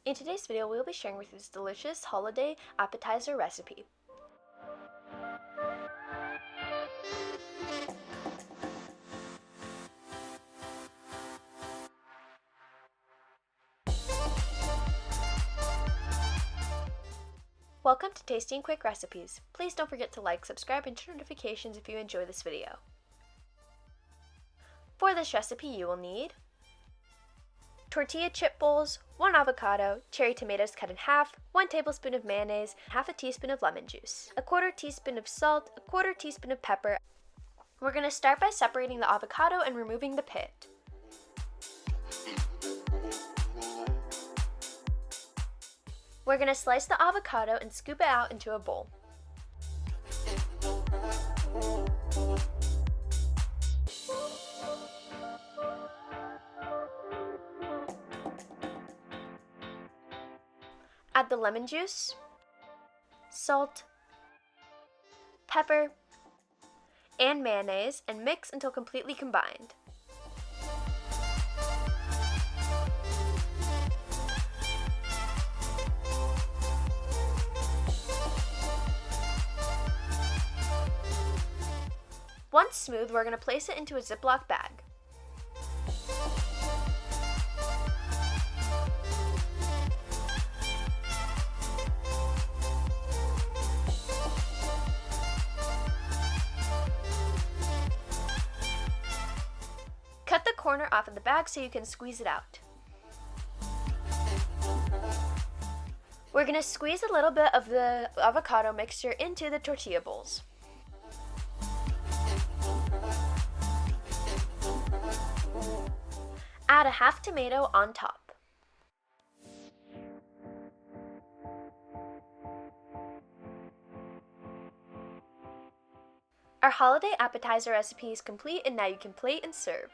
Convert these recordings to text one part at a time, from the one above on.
In today's video, we will be sharing with you this delicious holiday appetizer recipe. Welcome to Tasty and Quick Recipes. Please don't forget to like, subscribe, and turn notifications if you enjoy this video. For this recipe, you will need tortilla chip bowls, 1 avocado, cherry tomatoes cut in half, 1 tablespoon of mayonnaise, half a teaspoon of lemon juice, a 1/4 teaspoon of salt, a 1/4 teaspoon of pepper. We're going to start by separating the avocado and removing the pit. We're going to slice the avocado and scoop it out into a bowl. Add the lemon juice, salt, pepper, and mayonnaise and mix until completely combined. Once smooth, we're going to place it into a Ziploc bag. Cut the corner off of the bag so you can squeeze it out. We're going to squeeze a little bit of the avocado mixture into the tortilla bowls. Add a half tomato on top. Our holiday appetizer recipe is complete, and now you can plate and serve.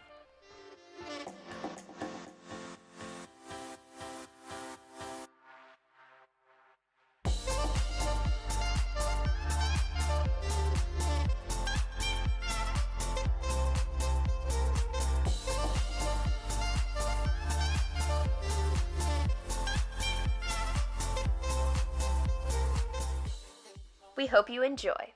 We hope you enjoy.